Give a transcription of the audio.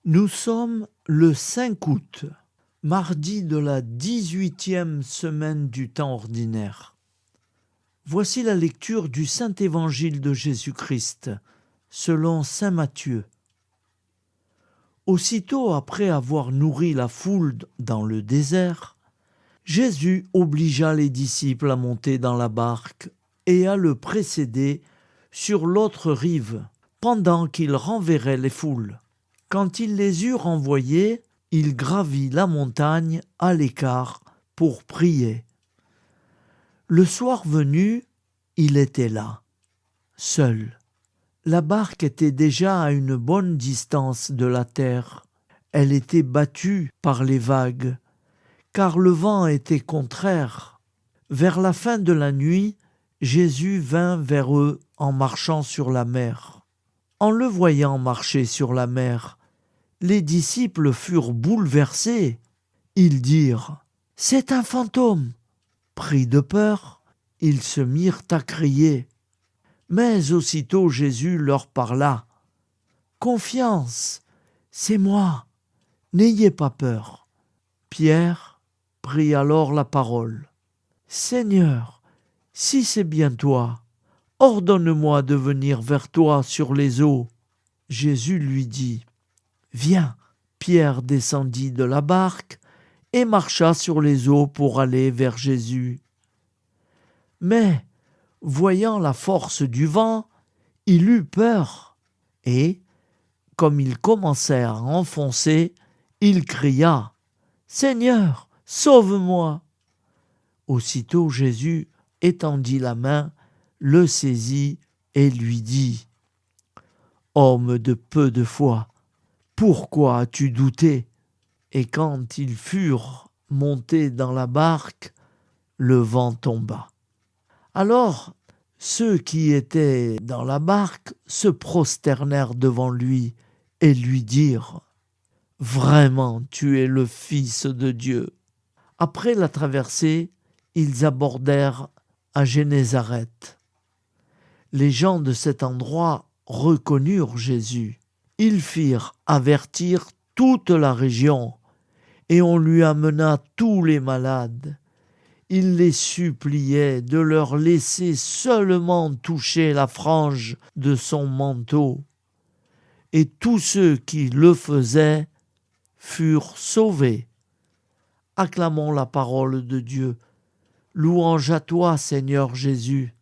Nous sommes le 5 août, mardi de la 18e semaine du temps ordinaire. Voici la lecture du Saint-Évangile de Jésus-Christ, selon saint Matthieu. Aussitôt après avoir nourri la foule dans le désert, Jésus obligea les disciples à monter dans la barque et à le précéder sur l'autre rive, pendant qu'il renverrait les foules. Quand il les eut renvoyés, il gravit la montagne à l'écart pour prier. Le soir venu, il était là, seul. La barque était déjà à une bonne distance de la terre. Elle était battue par les vagues, car le vent était contraire. Vers la fin de la nuit, Jésus vint vers eux en marchant sur la mer. En le voyant marcher sur la mer, les disciples furent bouleversés. Ils dirent : « C'est un fantôme !» Pris de peur, ils se mirent à crier. Mais aussitôt Jésus leur parla : « Confiance, c'est moi, n'ayez pas peur. » Pierre prit alors la parole. « Seigneur, si c'est bien toi, ordonne-moi de venir vers toi sur les eaux. » Jésus lui dit : « Viens. » Pierre descendit de la barque et marcha sur les eaux pour aller vers Jésus. Mais, voyant la force du vent, il eut peur et, comme il commençait à enfoncer, il cria : « Seigneur, sauve-moi !» Aussitôt Jésus étendit la main, le saisit et lui dit : « Homme de peu de foi, pourquoi as-tu douté ? » Et quand ils furent montés dans la barque, le vent tomba. Alors ceux qui étaient dans la barque se prosternèrent devant lui et lui dirent : « Vraiment, tu es le Fils de Dieu. » Après la traversée, ils abordèrent à Génézareth. Les gens de cet endroit reconnurent Jésus. Ils firent avertir toute la région et on lui amena tous les malades. Il les suppliait de leur laisser seulement toucher la frange de son manteau. Et tous ceux qui le faisaient furent sauvés. Acclamons la parole de Dieu. Louange à toi, Seigneur Jésus.